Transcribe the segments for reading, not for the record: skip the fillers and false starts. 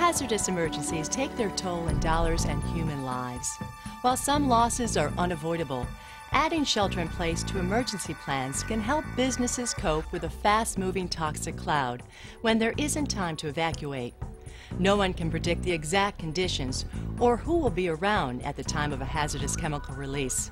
Hazardous emergencies take their toll in dollars and human lives. While some losses are unavoidable, adding shelter-in-place to emergency plans can help businesses cope with a fast-moving toxic cloud when there isn't time to evacuate. No one can predict the exact conditions or who will be around at the time of a hazardous chemical release.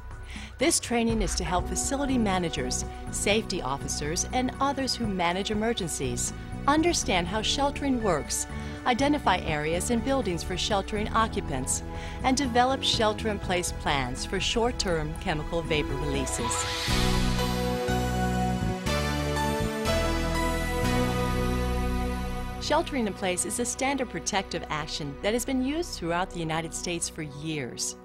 This training is to help facility managers, safety officers, and others who manage emergencies understand how sheltering works, identify areas and buildings for sheltering occupants, and develop shelter-in-place plans for short-term chemical vapor releases. Sheltering in place is a standard protective action that has been used throughout the United States for years.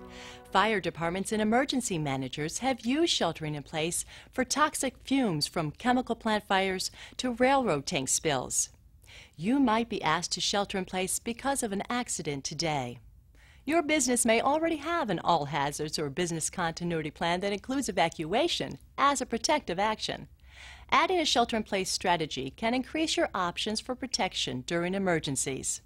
Fire departments and emergency managers have used sheltering in place for toxic fumes from chemical plant fires to railroad tank spills. You might be asked to shelter in place because of an accident today. Your business may already have an all hazards or business continuity plan that includes evacuation as a protective action. Adding a shelter-in-place strategy can increase your options for protection during emergencies.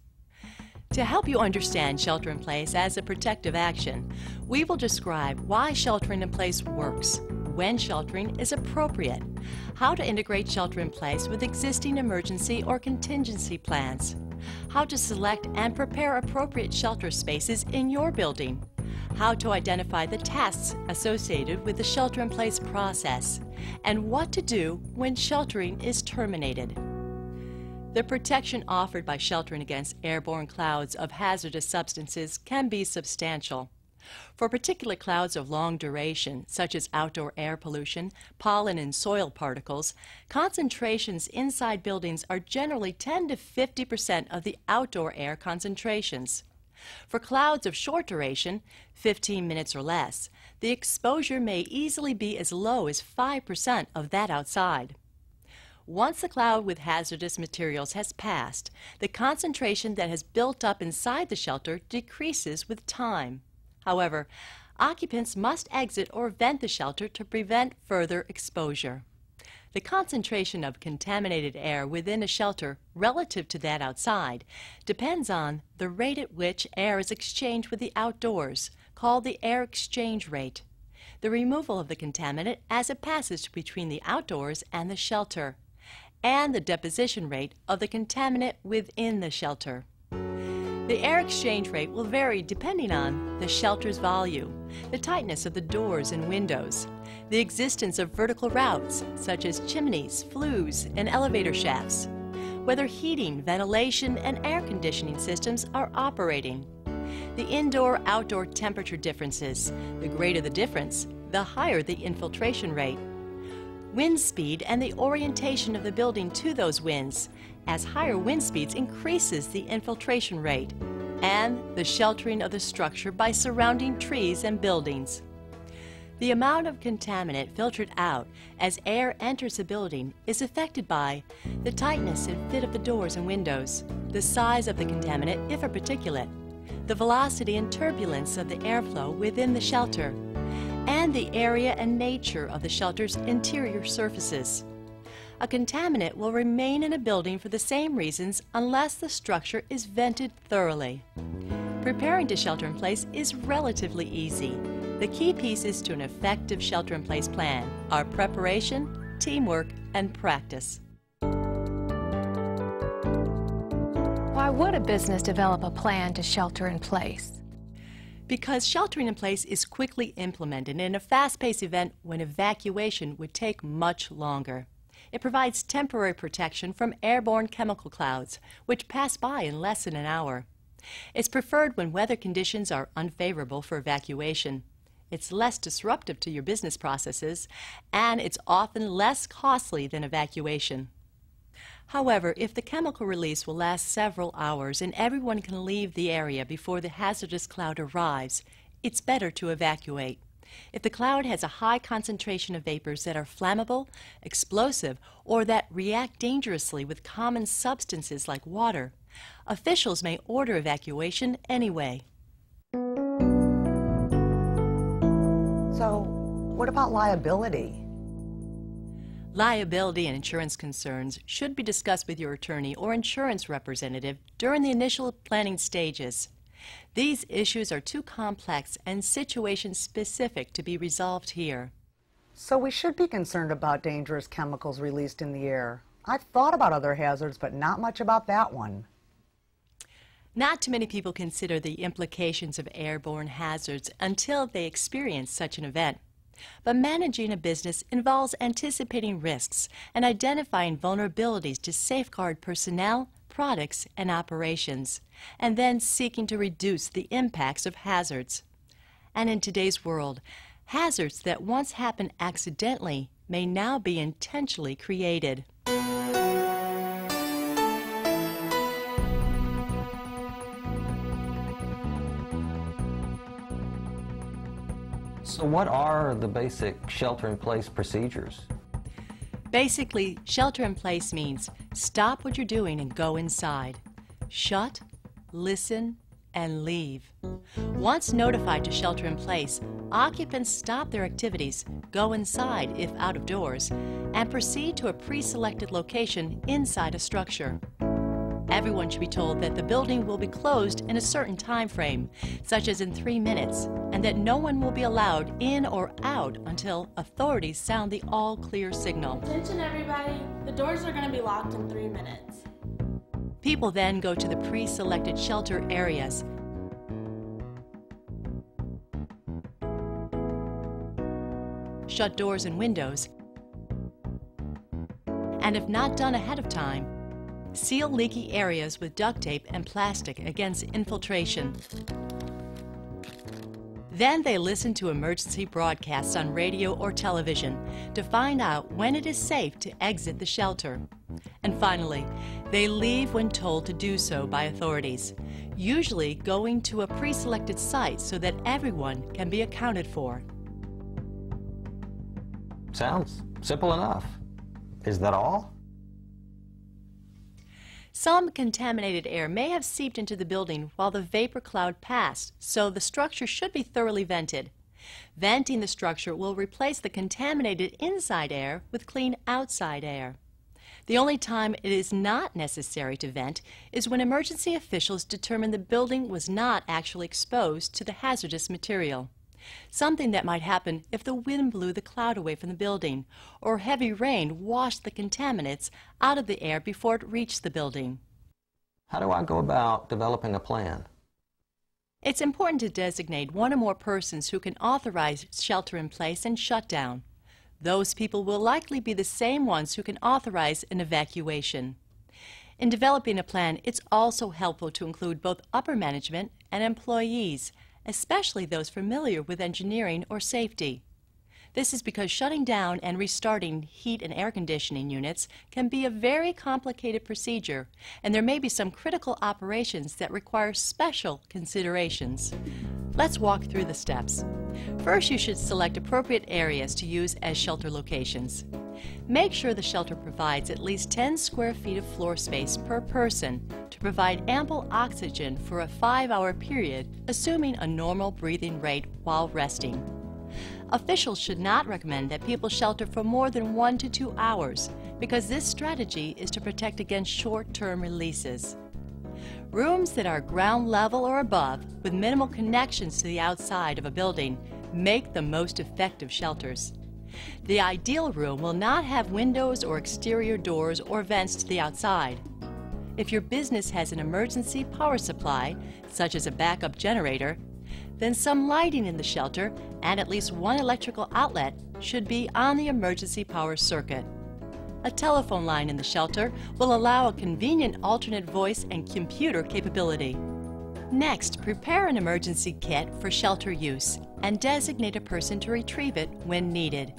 To help you understand shelter-in-place as a protective action, we will describe why sheltering-in-place works, when sheltering is appropriate, how to integrate shelter-in-place with existing emergency or contingency plans, how to select and prepare appropriate shelter spaces in your building, how to identify the tasks associated with the shelter-in-place process, and what to do when sheltering is terminated. The protection offered by sheltering against airborne clouds of hazardous substances can be substantial. For particular clouds of long duration, such as outdoor air pollution, pollen and soil particles, concentrations inside buildings are generally 10 to 50% of the outdoor air concentrations. For clouds of short duration, 15 minutes or less, the exposure may easily be as low as 5% of that outside. Once the cloud with hazardous materials has passed, the concentration that has built up inside the shelter decreases with time. However, occupants must exit or vent the shelter to prevent further exposure. The concentration of contaminated air within a shelter relative to that outside depends on the rate at which air is exchanged with the outdoors, called the air exchange rate, the removal of the contaminant as it passes between the outdoors and the shelter, and the deposition rate of the contaminant within the shelter. The air exchange rate will vary depending on the shelter's volume, the tightness of the doors and windows, the existence of vertical routes such as chimneys, flues, and elevator shafts, whether heating, ventilation, and air conditioning systems are operating, the indoor-outdoor temperature differences. The greater the difference, the higher the infiltration rate, wind speed and the orientation of the building to those winds, as higher wind speeds increases the infiltration rate, and the sheltering of the structure by surrounding trees and buildings. The amount of contaminant filtered out as air enters the building is affected by the tightness and fit of the doors and windows, the size of the contaminant if a particulate, the velocity and turbulence of the airflow within the shelter, and the area and nature of the shelter's interior surfaces. A contaminant will remain in a building for the same reasons unless the structure is vented thoroughly. Preparing to shelter in place is relatively easy. The key pieces to an effective shelter-in-place plan are preparation, teamwork, and practice. Why would a business develop a plan to shelter in place? Because sheltering in place is quickly implemented in a fast-paced event when evacuation would take much longer. It provides temporary protection from airborne chemical clouds, which pass by in less than an hour. It's preferred when weather conditions are unfavorable for evacuation. It's less disruptive to your business processes, and it's often less costly than evacuation. However, if the chemical release will last several hours and everyone can leave the area before the hazardous cloud arrives, it's better to evacuate. If the cloud has a high concentration of vapors that are flammable, explosive, or that react dangerously with common substances like water, officials may order evacuation anyway. So, what about liability? Liability and insurance concerns should be discussed with your attorney or insurance representative during the initial planning stages. These issues are too complex and situation-specific to be resolved here. So we should be concerned about dangerous chemicals released in the air. I've thought about other hazards, but not much about that one. Not too many people consider the implications of airborne hazards until they experience such an event. But managing a business involves anticipating risks and identifying vulnerabilities to safeguard personnel, products, and operations, and then seeking to reduce the impacts of hazards. And in today's world, hazards that once happened accidentally may now be intentionally created. So what are the basic shelter-in-place procedures? Basically, shelter-in-place means stop what you're doing and go inside. Shut, listen, and leave. Once notified to shelter in place, occupants stop their activities, go inside if out of doors, and proceed to a pre-selected location inside a structure. Everyone should be told that the building will be closed in a certain time frame, such as in 3 minutes, and that no one will be allowed in or out until authorities sound the all-clear signal. Attention everybody, the doors are going to be locked in 3 minutes. People then go to the pre-selected shelter areas. Shut doors and windows, and if not done ahead of time, seal leaky areas with duct tape and plastic against infiltration. Then they listen to emergency broadcasts on radio or television to find out when it is safe to exit the shelter. And finally, they leave when told to do so by authorities, usually going to a pre-selected site so that everyone can be accounted for. Sounds simple enough. Is that all? Some contaminated air may have seeped into the building while the vapor cloud passed, so the structure should be thoroughly vented. Venting the structure will replace the contaminated inside air with clean outside air. The only time it is not necessary to vent is when emergency officials determine the building was not actually exposed to the hazardous material. Something that might happen if the wind blew the cloud away from the building, or heavy rain washed the contaminants out of the air before it reached the building. How do I go about developing a plan? It's important to designate one or more persons who can authorize shelter in place and shutdown. Those people will likely be the same ones who can authorize an evacuation. In developing a plan, it's also helpful to include both upper management and employees, especially those familiar with engineering or safety. This is because shutting down and restarting heat and air conditioning units can be a very complicated procedure, and there may be some critical operations that require special considerations. Let's walk through the steps. First, you should select appropriate areas to use as shelter locations. Make sure the shelter provides at least 10 square feet of floor space per person to provide ample oxygen for a 5-hour period, assuming a normal breathing rate while resting. Officials should not recommend that people shelter for more than 1 to 2 hours because this strategy is to protect against short-term releases. Rooms that are ground level or above with minimal connections to the outside of a building make the most effective shelters. The ideal room will not have windows or exterior doors or vents to the outside. If your business has an emergency power supply, such as a backup generator, then some lighting in the shelter and at least one electrical outlet should be on the emergency power circuit. A telephone line in the shelter will allow a convenient alternate voice and computer capability. Next, prepare an emergency kit for shelter use and designate a person to retrieve it when needed.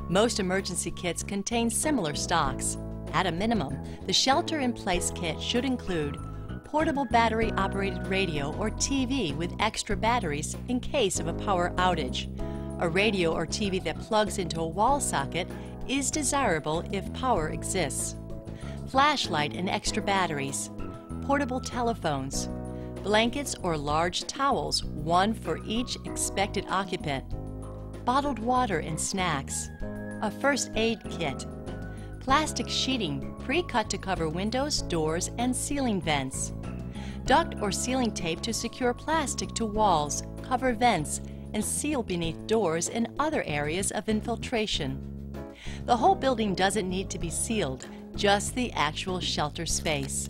Most emergency kits contain similar stocks. At a minimum, the shelter-in-place kit should include portable battery-operated radio or TV with extra batteries in case of a power outage. A radio or TV that plugs into a wall socket is desirable if power exists. Flashlight and extra batteries. Portable telephones. Blankets or large towels, one for each expected occupant. Bottled water and snacks. A first aid kit. plastic sheeting pre-cut to cover windows, doors, and ceiling vents. Duct or ceiling tape to secure plastic to walls, cover vents, and seal beneath doors and other areas of infiltration. The whole building doesn't need to be sealed, just the actual shelter space.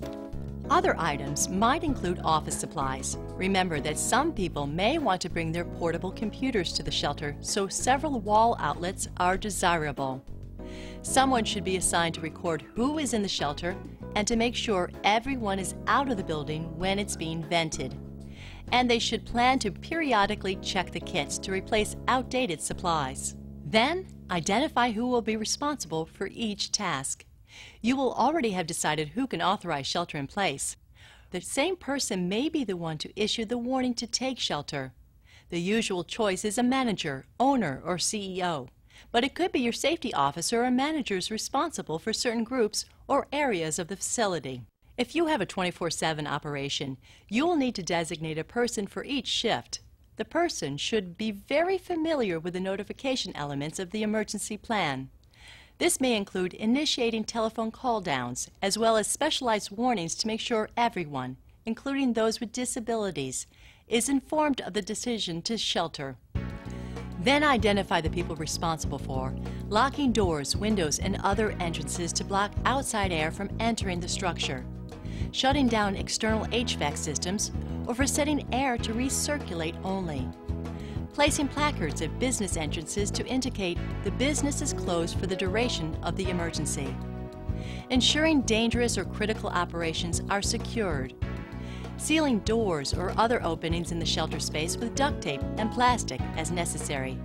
Other items might include office supplies. Remember that some people may want to bring their portable computers to the shelter, so several wall outlets are desirable. Someone should be assigned to record who is in the shelter and to make sure everyone is out of the building when it's being vented. And they should plan to periodically check the kits to replace outdated supplies. Then, identify who will be responsible for each task. You will already have decided who can authorize shelter in place. The same person may be the one to issue the warning to take shelter. The usual choice is a manager, owner, or CEO, but it could be your safety officer or managers responsible for certain groups or areas of the facility. If you have a 24/7 operation, you will need to designate a person for each shift. The person should be very familiar with the notification elements of the emergency plan. This may include initiating telephone call-downs, as well as specialized warnings to make sure everyone, including those with disabilities, is informed of the decision to shelter. Then identify the people responsible for locking doors, windows, and other entrances to block outside air from entering the structure, shutting down external HVAC systems, or for setting air to recirculate only. Placing placards at business entrances to indicate the business is closed for the duration of the emergency. Ensuring dangerous or critical operations are secured. Sealing doors or other openings in the shelter space with duct tape and plastic as necessary.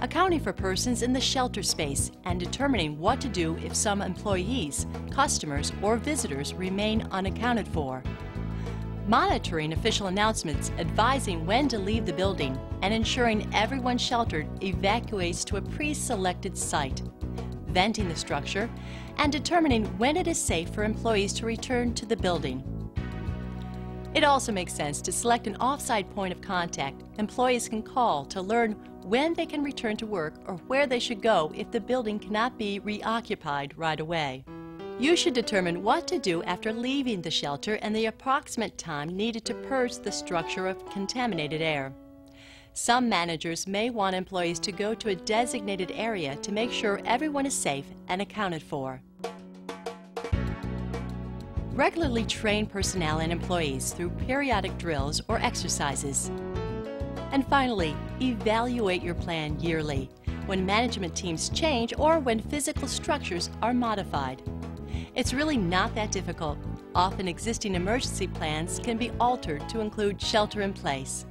Accounting for persons in the shelter space and determining what to do if some employees, customers, or visitors remain unaccounted for. Monitoring official announcements advising when to leave the building and ensuring everyone sheltered evacuates to a pre-selected site. Venting the structure and determining when it is safe for employees to return to the building. It also makes sense to select an off-site point of contact employees can call to learn when they can return to work or where they should go if the building cannot be reoccupied right away. You should determine what to do after leaving the shelter and the approximate time needed to purge the structure of contaminated air. Some managers may want employees to go to a designated area to make sure everyone is safe and accounted for. Regularly train personnel and employees through periodic drills or exercises. And finally, evaluate your plan yearly when management teams change or when physical structures are modified. It's really not that difficult. Often existing emergency plans can be altered to include shelter in place.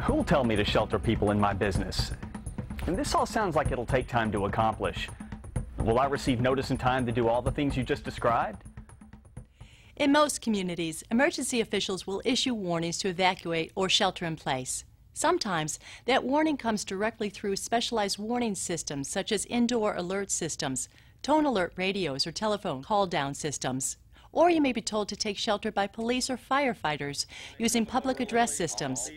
Who'll tell me to shelter people in my business? And this all sounds like it'll take time to accomplish. Will I receive notice in time to do all the things you just described? In most communities, emergency officials will issue warnings to evacuate or shelter in place. Sometimes that warning comes directly through specialized warning systems such as indoor alert systems, tone alert radios, or telephone call-down systems. Or you may be told to take shelter by police or firefighters using public address systems.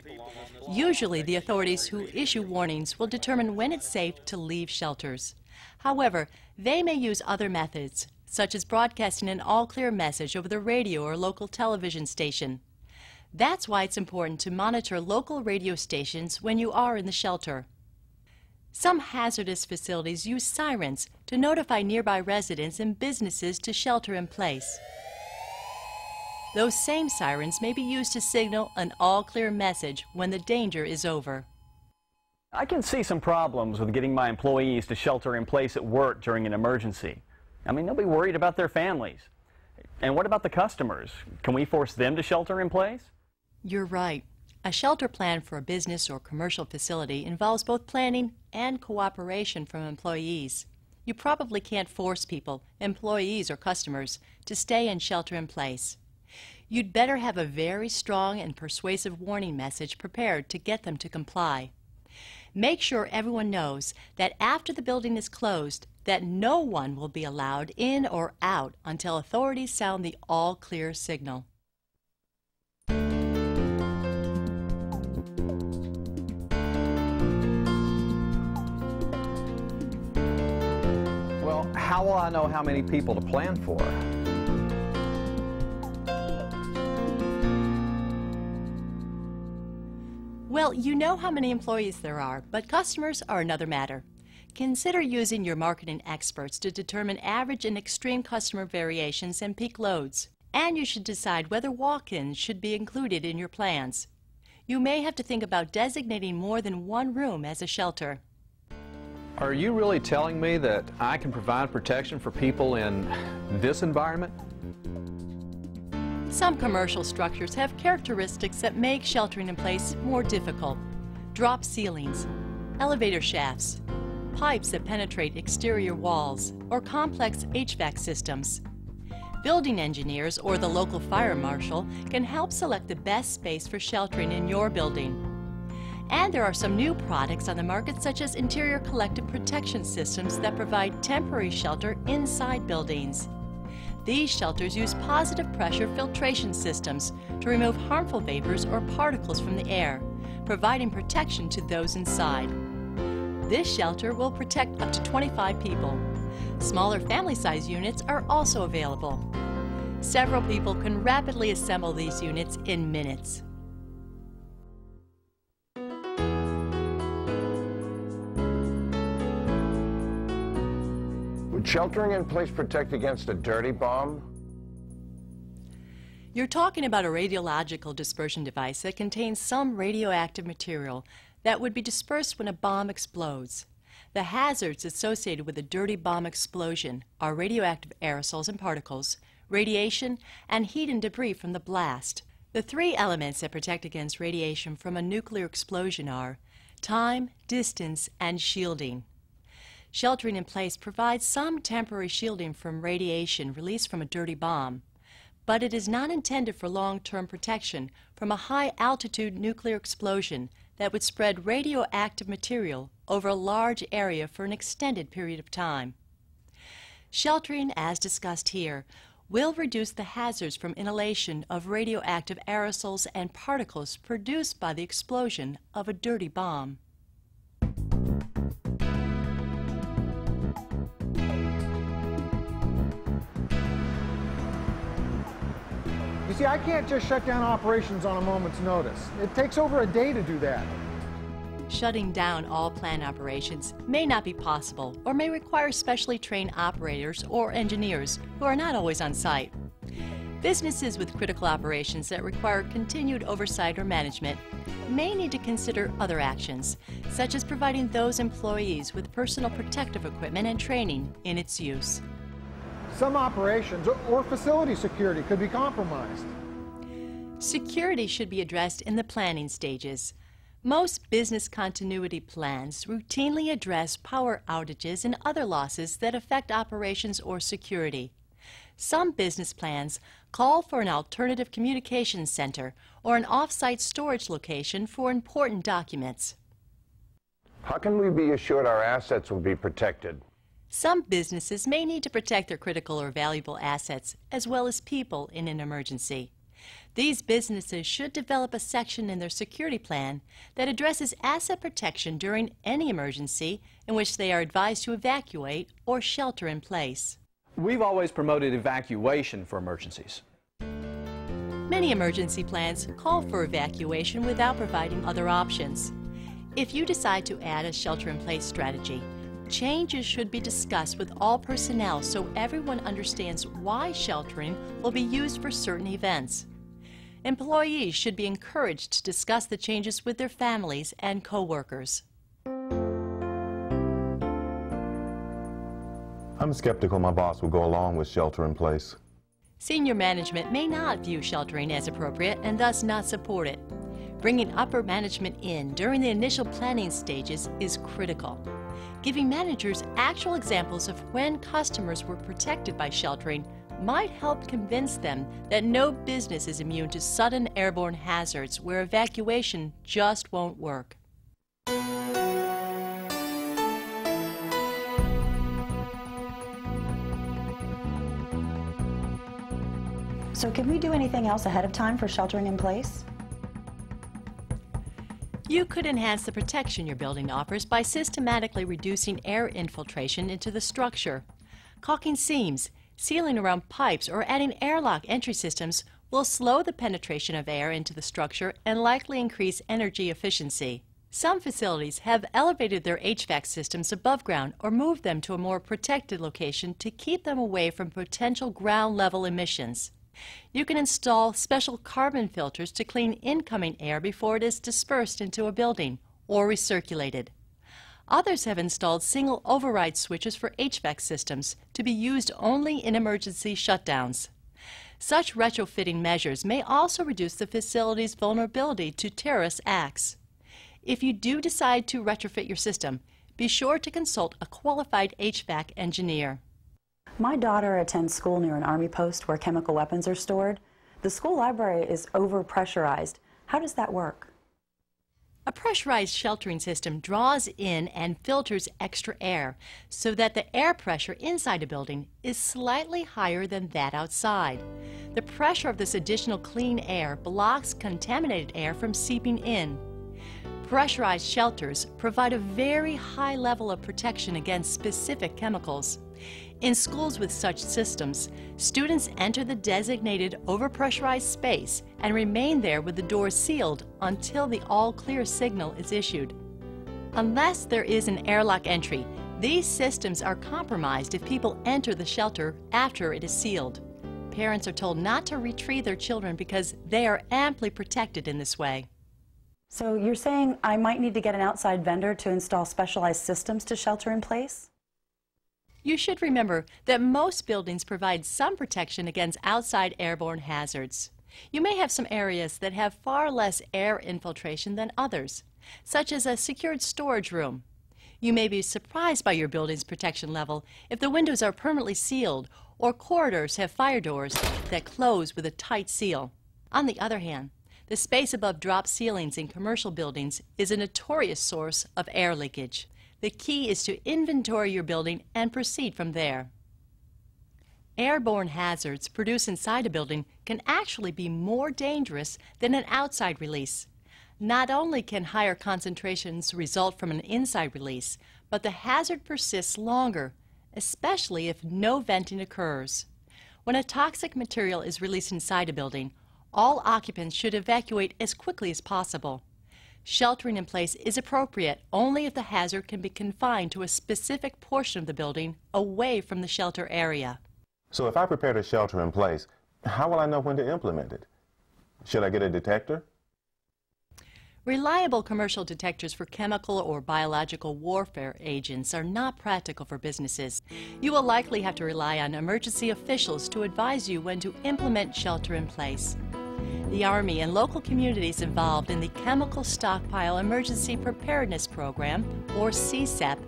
Usually, the authorities who issue warnings will determine when it's safe to leave shelters. However, they may use other methods, such as broadcasting an all-clear message over the radio or local television station. That's why it's important to monitor local radio stations when you are in the shelter. Some hazardous facilities use sirens to notify nearby residents and businesses to shelter in place. Those same sirens may be used to signal an all-clear message when the danger is over. I can see some problems with getting my employees to shelter in place at work during an emergency. I mean, they'll be worried about their families. And what about the customers? Can we force them to shelter in place? You're right. A shelter plan for a business or commercial facility involves both planning and cooperation from employees. You probably can't force people, employees or customers, to stay in shelter in place. You'd better have a very strong and persuasive warning message prepared to get them to comply. Make sure everyone knows that after the building is closed, that no one will be allowed in or out until authorities sound the all-clear signal. Well, how will I know how many people to plan for? Well, you know how many employees there are, but customers are another matter. Consider using your marketing experts to determine average and extreme customer variations and peak loads. And you should decide whether walk-ins should be included in your plans. You may have to think about designating more than one room as a shelter. Are you really telling me that I can provide protection for people in this environment? Some commercial structures have characteristics that make sheltering in place more difficult. Drop ceilings, elevator shafts, pipes that penetrate exterior walls, or complex HVAC systems. Building engineers or the local fire marshal can help select the best space for sheltering in your building. And there are some new products on the market, such as interior collective protection systems that provide temporary shelter inside buildings. These shelters use positive pressure filtration systems to remove harmful vapors or particles from the air, providing protection to those inside. This shelter will protect up to 25 people. Smaller family-size units are also available. Several people can rapidly assemble these units in minutes. Would sheltering in place protect against a dirty bomb? You're talking about a radiological dispersion device that contains some radioactive material that would be dispersed when a bomb explodes. The hazards associated with a dirty bomb explosion are radioactive aerosols and particles, radiation, and heat and debris from the blast. The three elements that protect against radiation from a nuclear explosion are time, distance, and shielding. Sheltering in place provides some temporary shielding from radiation released from a dirty bomb, but it is not intended for long-term protection from a high-altitude nuclear explosion that would spread radioactive material over a large area for an extended period of time. Sheltering, as discussed here, will reduce the hazards from inhalation of radioactive aerosols and particles produced by the explosion of a dirty bomb. You see, I can't just shut down operations on a moment's notice. It takes over a day to do that. Shutting down all plant operations may not be possible or may require specially trained operators or engineers who are not always on site. Businesses with critical operations that require continued oversight or management may need to consider other actions, such as providing those employees with personal protective equipment and training in its use. Some operations or facility security could be compromised. Security should be addressed in the planning stages. Most business continuity plans routinely address power outages and other losses that affect operations or security. Some business plans call for an alternative communications center or an off-site storage location for important documents. How can we be assured our assets will be protected? Some businesses may need to protect their critical or valuable assets as well as people in an emergency. These businesses should develop a section in their security plan that addresses asset protection during any emergency in which they are advised to evacuate or shelter in place. We've always promoted evacuation for emergencies. Many emergency plans call for evacuation without providing other options. If you decide to add a shelter-in-place strategy, changes should be discussed with all personnel so everyone understands why sheltering will be used for certain events. Employees should be encouraged to discuss the changes with their families and co-workers. I'm skeptical my boss will go along with shelter in place. Senior management may not view sheltering as appropriate and thus not support it. Bringing upper management in during the initial planning stages is critical. Giving managers actual examples of when customers were protected by sheltering might help convince them that no business is immune to sudden airborne hazards where evacuation just won't work. So can we do anything else ahead of time for sheltering in place? You could enhance the protection your building offers by systematically reducing air infiltration into the structure. Caulking seams, sealing around pipes, or adding airlock entry systems will slow the penetration of air into the structure and likely increase energy efficiency. Some facilities have elevated their HVAC systems above ground or moved them to a more protected location to keep them away from potential ground-level emissions. You can install special carbon filters to clean incoming air before it is dispersed into a building or recirculated. Others have installed single override switches for HVAC systems to be used only in emergency shutdowns. Such retrofitting measures may also reduce the facility's vulnerability to terrorist acts. If you do decide to retrofit your system, be sure to consult a qualified HVAC engineer. My daughter attends school near an Army post where chemical weapons are stored. The school library is overpressurized. How does that work? A pressurized sheltering system draws in and filters extra air so that the air pressure inside a building is slightly higher than that outside. The pressure of this additional clean air blocks contaminated air from seeping in. Pressurized shelters provide a very high level of protection against specific chemicals. In schools with such systems, students enter the designated overpressurized space and remain there with the doors sealed until the all-clear signal is issued. Unless there is an airlock entry, these systems are compromised if people enter the shelter after it is sealed. Parents are told not to retrieve their children because they are amply protected in this way. So you're saying I might need to get an outside vendor to install specialized systems to shelter in place? You should remember that most buildings provide some protection against outside airborne hazards. You may have some areas that have far less air infiltration than others, such as a secured storage room. You may be surprised by your building's protection level if the windows are permanently sealed or corridors have fire doors that close with a tight seal. On the other hand, the space above drop ceilings in commercial buildings is a notorious source of air leakage. The key is to inventory your building and proceed from there. Airborne hazards produced inside a building can actually be more dangerous than an outside release. Not only can higher concentrations result from an inside release, but the hazard persists longer, especially if no venting occurs. When a toxic material is released inside a building, all occupants should evacuate as quickly as possible. Sheltering in place is appropriate only if the hazard can be confined to a specific portion of the building away from the shelter area. So if I prepare to shelter in place, how will I know when to implement it? Should I get a detector? Reliable commercial detectors for chemical or biological warfare agents are not practical for businesses. You will likely have to rely on emergency officials to advise you when to implement shelter in place. The Army and local communities involved in the Chemical Stockpile Emergency Preparedness Program, or CSEPP,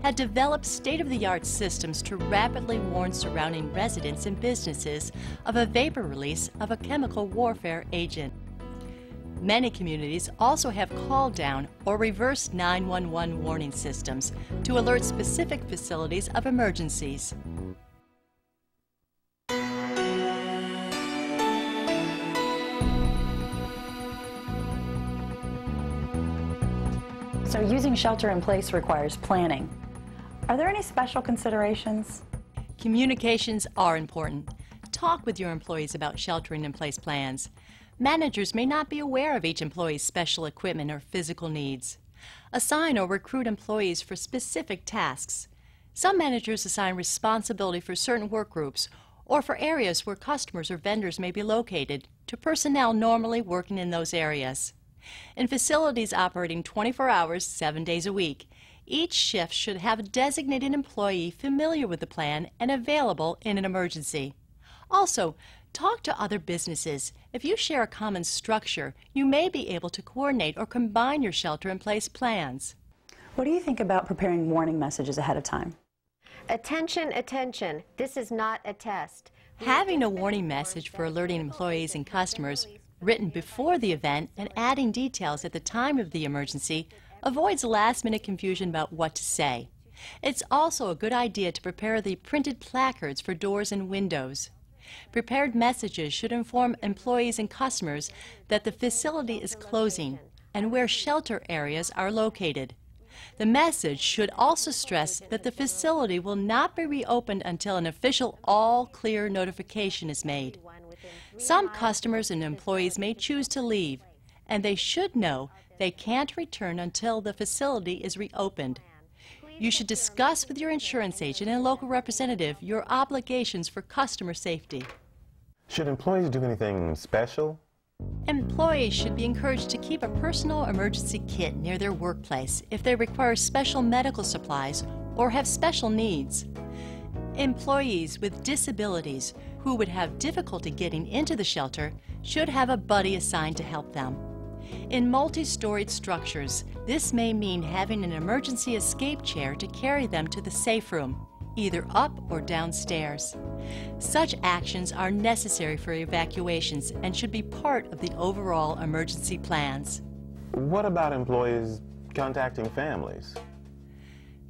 had developed state-of-the-art systems to rapidly warn surrounding residents and businesses of a vapor release of a chemical warfare agent. Many communities also have call-down or reverse 911 warning systems to alert specific facilities of emergencies. So using shelter in place requires planning. Are there any special considerations? Communications are important. Talk with your employees about sheltering in place plans. Managers may not be aware of each employee's special equipment or physical needs. Assign or recruit employees for specific tasks. Some managers assign responsibility for certain work groups or for areas where customers or vendors may be located to personnel normally working in those areas. In facilities operating 24 hours, 7 days a week, each shift should have a designated employee familiar with the plan and available in an emergency. Also, talk to other businesses. If you share a common structure, you may be able to coordinate or combine your shelter-in-place plans. What do you think about preparing warning messages ahead of time? Attention, attention. This is not a test. Having a warning message for alerting employees and customers written before the event and adding details at the time of the emergency avoids last-minute confusion about what to say. It's also a good idea to prepare the printed placards for doors and windows. Prepared messages should inform employees and customers that the facility is closing and where shelter areas are located. The message should also stress that the facility will not be reopened until an official all-clear notification is made. Some customers and employees may choose to leave, and they should know they can't return until the facility is reopened. You should discuss with your insurance agent and local representative your obligations for customer safety. Should employees do anything special? Employees should be encouraged to keep a personal emergency kit near their workplace if they require special medical supplies or have special needs. Employees with disabilities who would have difficulty getting into the shelter should have a buddy assigned to help them. In multi-storied structures, this may mean having an emergency escape chair to carry them to the safe room, either up or downstairs. Such actions are necessary for evacuations and should be part of the overall emergency plans. What about employees contacting families?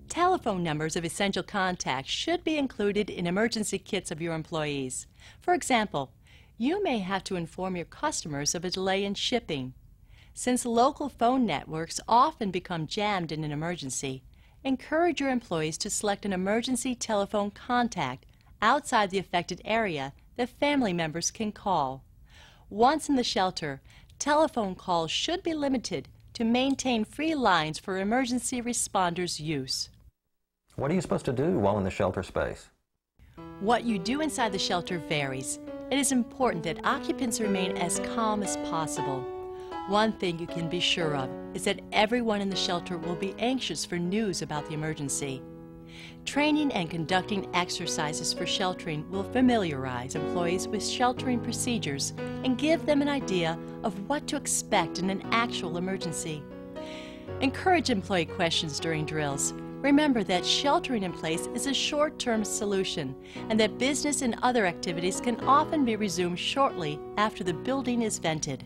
Telephone numbers of essential contacts should be included in emergency kits of your employees. For example, you may have to inform your customers of a delay in shipping. Since local phone networks often become jammed in an emergency, encourage your employees to select an emergency telephone contact outside the affected area that family members can call. Once in the shelter, telephone calls should be limited to maintain free lines for emergency responders' use. What are you supposed to do while in the shelter space? What you do inside the shelter varies. It is important that occupants remain as calm as possible. One thing you can be sure of is that everyone in the shelter will be anxious for news about the emergency. Training and conducting exercises for sheltering will familiarize employees with sheltering procedures and give them an idea of what to expect in an actual emergency. Encourage employee questions during drills. Remember that sheltering in place is a short-term solution and that business and other activities can often be resumed shortly after the building is vented.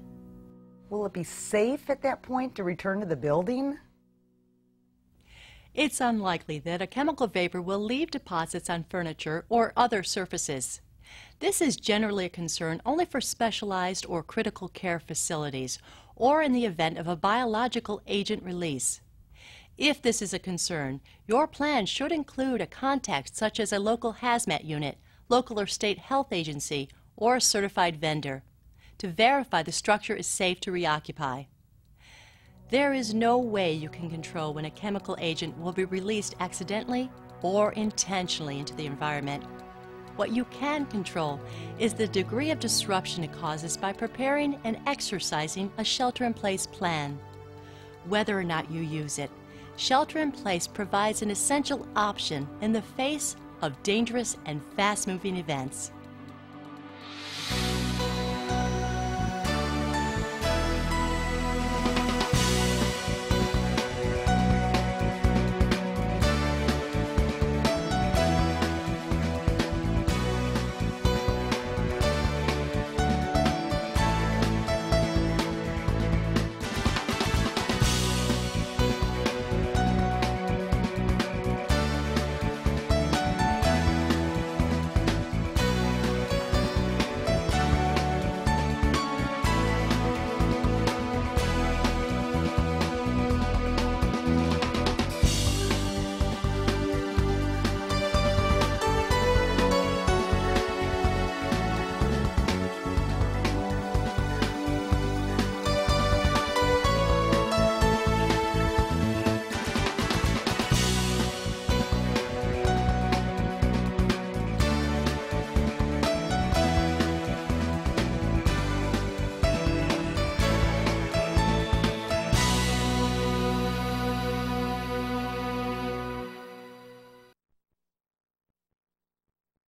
Will it be safe at that point to return to the building? It's unlikely that a chemical vapor will leave deposits on furniture or other surfaces. This is generally a concern only for specialized or critical care facilities or in the event of a biological agent release. If this is a concern, your plan should include a contact such as a local hazmat unit, local or state health agency, or a certified vendor to verify the structure is safe to reoccupy. There is no way you can control when a chemical agent will be released accidentally or intentionally into the environment. What you can control is the degree of disruption it causes by preparing and exercising a shelter-in-place plan. Whether or not you use it, shelter-in-place provides an essential option in the face of dangerous and fast-moving events.